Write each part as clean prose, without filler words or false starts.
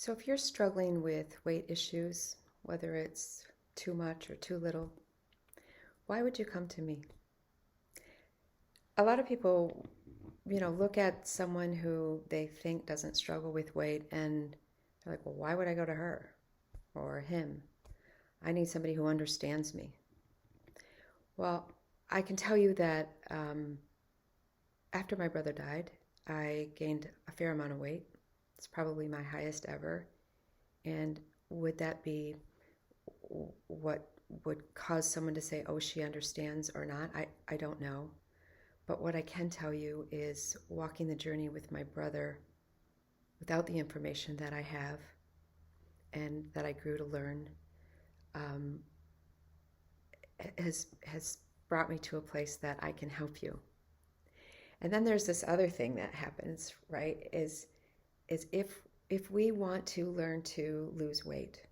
So if you're struggling with weight issues, whether it's too much or too little, why would you come to me? A lot of people, look at someone who they think doesn't struggle with weight and they're like, well, why would I go to her or him? I need somebody who understands me. Well, I can tell you that after my brother died, I gained a fair amount of weight. It's probably my highest ever. And would that be what would cause someone to say, oh, she understands or not? I don't know. But what I can tell you is walking the journey with my brother without the information that I have and that I grew to learn um, has brought me to a place that I can help you. And then there's this other thing that happens, right? Is if we want to learn to lose weight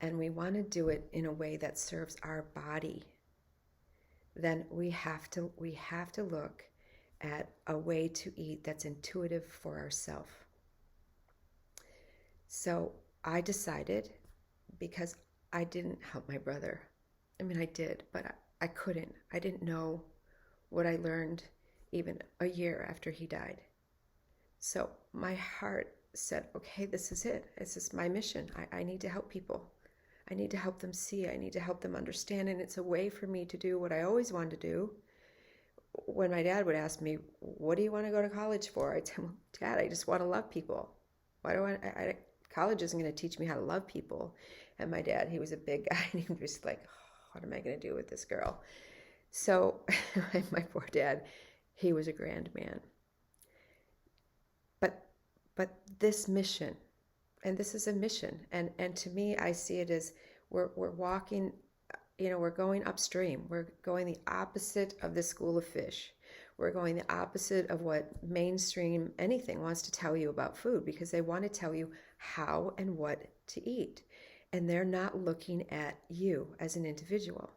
and we want to do it in a way that serves our body, then we have to look at a way to eat that's intuitive for ourselves. So I decided, because I didn't help my brother. I mean, I did, but I couldn't. I didn't know what I learned even a year after he died. So my heart said, okay, this is it. This is my mission. I need to help people. I need to help them see. I need to help them understand. And it's a way for me to do what I always wanted to do. When my dad would ask me, what do you want to go to college for? I'd say, well, Dad, I just want to love people. Why do college isn't going to teach me how to love people. And my dad, he was a big guy, and he was like, oh, what am I going to do with this girl? So my poor dad, he was a grand man. But this mission, and this is a mission, and to me, I see it as we're walking, we're going upstream. We're going the opposite of the school of fish. We're going the opposite of what mainstream anything wants to tell you about food, because they want to tell you how and what to eat. And they're not looking at you as an individual.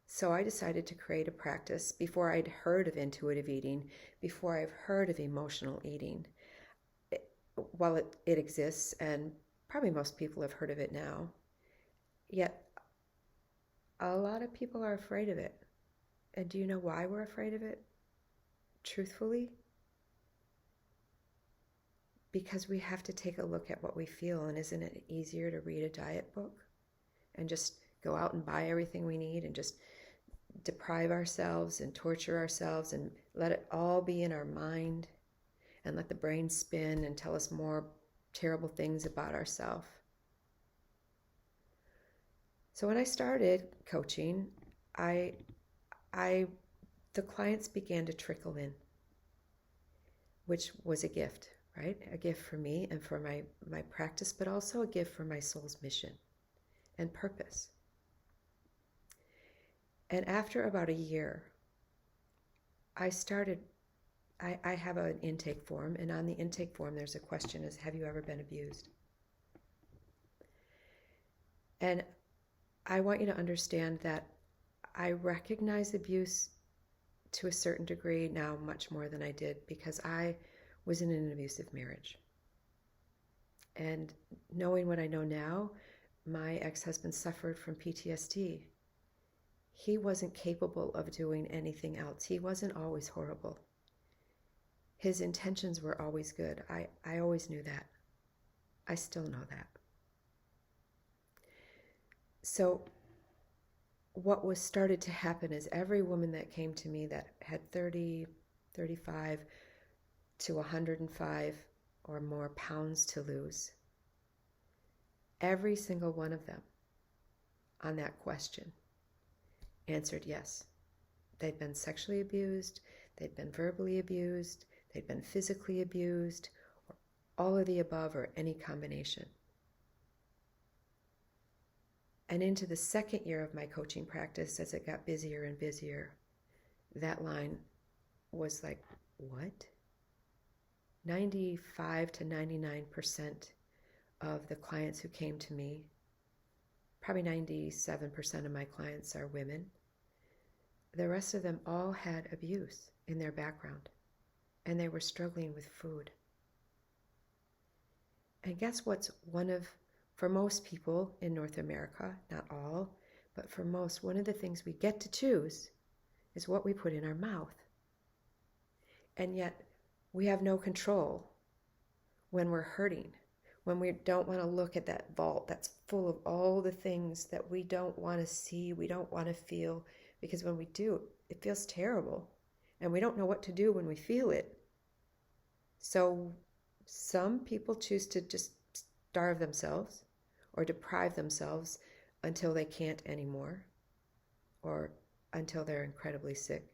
So I decided to create a practice before I'd heard of intuitive eating, before I've heard of emotional eating. While it exists, and probably most people have heard of it now, yet a lot of people are afraid of it. And do you know why we're afraid of it? Truthfully, because we have to take a look at what we feel. And isn't it easier to read a diet book and just go out and buy everything we need and just deprive ourselves and torture ourselves and let it all be in our mind and let the brain spin and tell us more terrible things about ourselves? So when I started coaching, I the clients began to trickle in, which was a gift, right? A gift for me and for my practice, but also a gift for my soul's mission and purpose. And after about a year, I have an intake form, and on the intake form there's a question is, have you ever been abused? And I want you to understand that I recognize abuse to a certain degree now, much more than I did, because I was in an abusive marriage. And knowing what I know now, my ex-husband suffered from PTSD. He wasn't capable of doing anything else. He wasn't always horrible. His intentions were always good. I always knew that. I still know that. So what was started to happen is every woman that came to me that had 30, 35 to 105 or more pounds to lose, every single one of them on that question answered yes. They'd been sexually abused, they'd been verbally abused, they'd been physically abused, or all of the above, or any combination. And into the second year of my coaching practice, as it got busier and busier, that line was like, what? 95 to 99% of the clients who came to me, probably 97% of my clients are women. The rest of them all had abuse in their background, and they were struggling with food. And guess what's for most people in North America, not all, but for most, one of the things we get to choose is what we put in our mouth. And yet we have no control when we're hurting, when we don't want to look at that vault that's full of all the things that we don't want to see, we don't want to feel, because when we do, it feels terrible. And we don't know what to do when we feel it. So some people choose to just starve themselves or deprive themselves until they can't anymore, or until they're incredibly sick.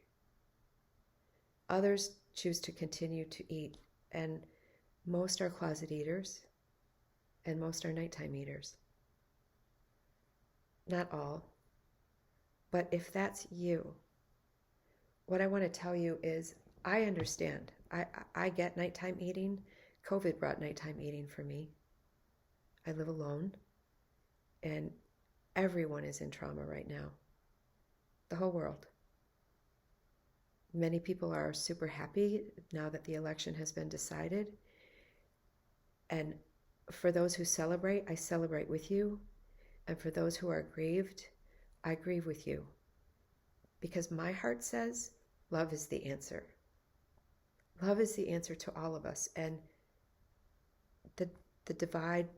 Others choose to continue to eat, and most are closet eaters, and most are nighttime eaters. Not all, but if that's you, what I want to tell you is I understand. I get nighttime eating. COVID brought nighttime eating for me. I live alone, and everyone is in trauma right now. The whole world. Many people are super happy now that the election has been decided. And for those who celebrate, I celebrate with you. And for those who are grieved, I grieve with you. Because my heart says love is the answer. Love is the answer to all of us. And the divide,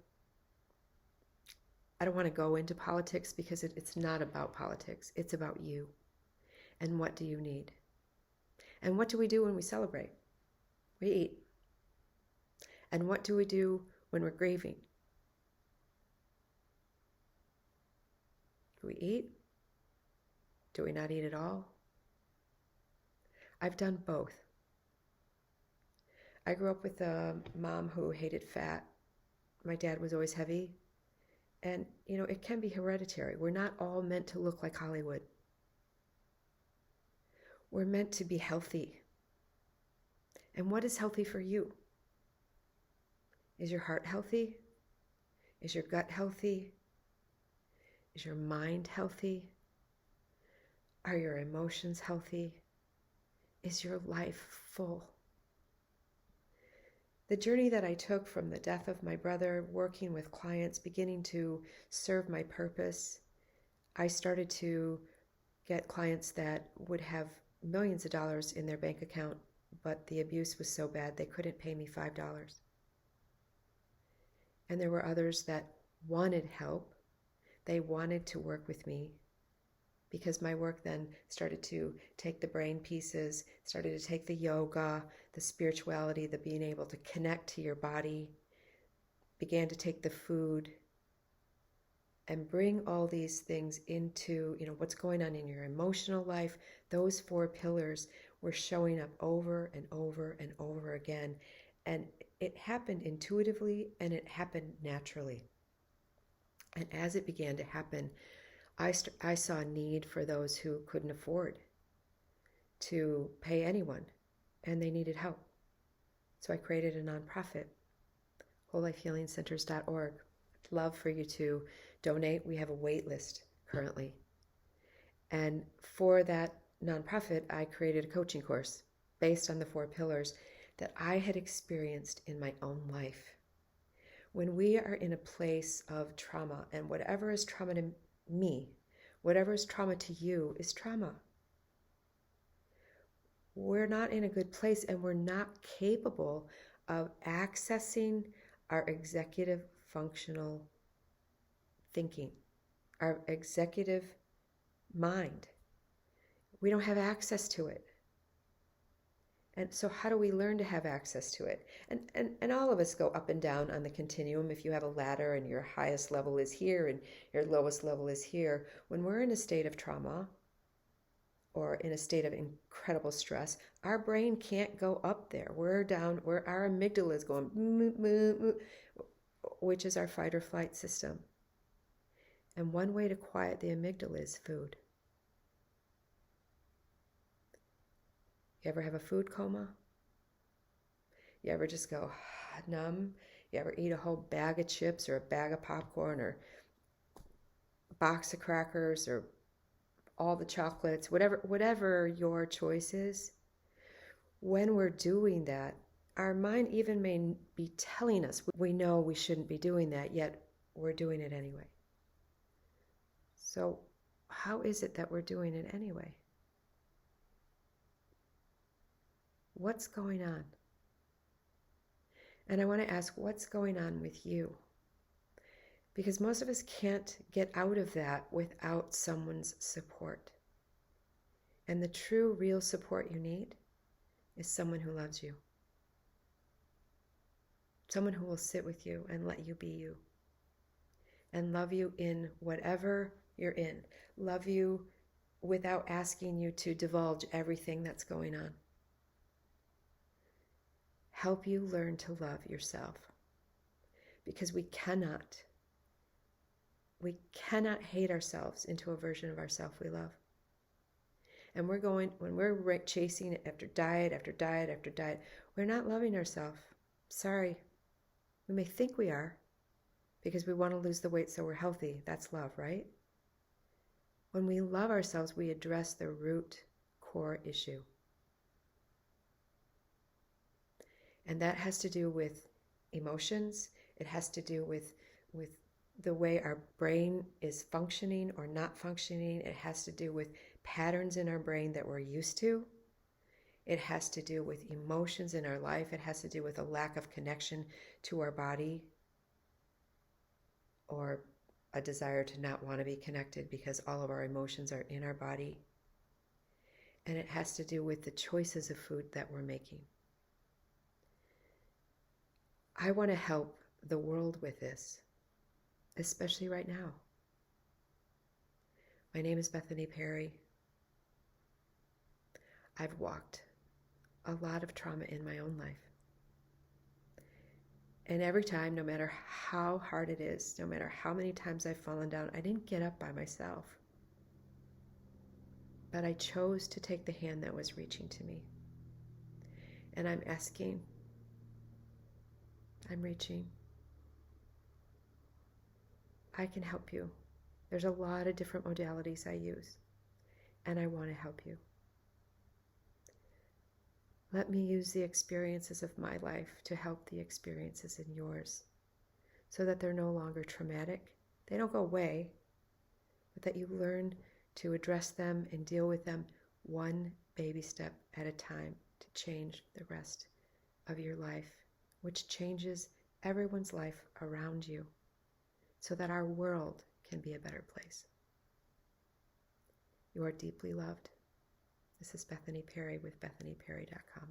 I don't want to go into politics because it's not about politics. It's about you. And what do you need? And what do we do when we celebrate? We eat. And what do we do when we're grieving? Do we eat? Do we not eat at all? I've done both. I grew up with a mom who hated fat. My dad was always heavy. And, it can be hereditary. We're not all meant to look like Hollywood. We're meant to be healthy. And what is healthy for you? Is your heart healthy? Is your gut healthy? Is your mind healthy? Are your emotions healthy? Is your life full? The journey that I took from the death of my brother, working with clients, beginning to serve my purpose, I started to get clients that would have millions of dollars in their bank account, but the abuse was so bad they couldn't pay me $5. And there were others that wanted help. They wanted to work with me, because my work then started to take the brain pieces, started to take the yoga, the spirituality, the being able to connect to your body, began to take the food and bring all these things into, what's going on in your emotional life. Those 4 pillars were showing up over and over and over again. And it happened intuitively, and it happened naturally. And as it began to happen, I saw a need for those who couldn't afford to pay anyone, and they needed help. So I created a nonprofit, wholelifehealingcenters.org. I'd love for you to donate. We have a wait list currently. And for that nonprofit, I created a coaching course based on the 4 pillars that I had experienced in my own life. When we are in a place of trauma, and whatever is trauma to me, whatever is trauma to you is trauma. We're not in a good place, and we're not capable of accessing our executive functional thinking, our executive mind. We don't have access to it. And so how do we learn to have access to it? And all of us go up and down on the continuum. If you have a ladder and your highest level is here and your lowest level is here, when we're in a state of trauma or in a state of incredible stress, our brain can't go up there. We're down where our amygdala is going, which is our fight or flight system. And one way to quiet the amygdala is food. You ever have a food coma? You ever just go numb? You ever eat a whole bag of chips or a bag of popcorn or a box of crackers or all the chocolates, whatever your choice is? When we're doing that, our mind even may be telling us we know we shouldn't be doing that, yet we're doing it anyway. So how is it that we're doing it anyway? What's going on? And I want to ask, what's going on with you? Because most of us can't get out of that without someone's support. And the true, real support you need is someone who loves you. Someone who will sit with you and let you be you. And love you in whatever you're in. Love you without asking you to divulge everything that's going on. Help you learn to love yourself. Because we cannot hate ourselves into a version of ourselves we love. And when we're chasing after diet, after diet, after diet, we're not loving ourselves. Sorry. We may think we are because we want to lose the weight so we're healthy. That's love, right? When we love ourselves, we address the root core issue. And that has to do with emotions. It has to do with the way our brain is functioning or not functioning. It has to do with patterns in our brain that we're used to. It has to do with emotions in our life. It has to do with a lack of connection to our body or a desire to not want to be connected because all of our emotions are in our body. And it has to do with the choices of food that we're making. I want to help the world with this, especially right now. My name is Bethany Perry. I've walked a lot of trauma in my own life. And every time, no matter how hard it is, no matter how many times I've fallen down, I didn't get up by myself. But I chose to take the hand that was reaching to me. And I'm asking, I'm reaching. I can help you. There's a lot of different modalities I use, and I want to help you. Let me use the experiences of my life to help the experiences in yours so that they're no longer traumatic. They don't go away, but that you learn to address them and deal with them one baby step at a time to change the rest of your life, which changes everyone's life around you so that our world can be a better place. You are deeply loved. This is Bethany Perry with BethanyPerry.com.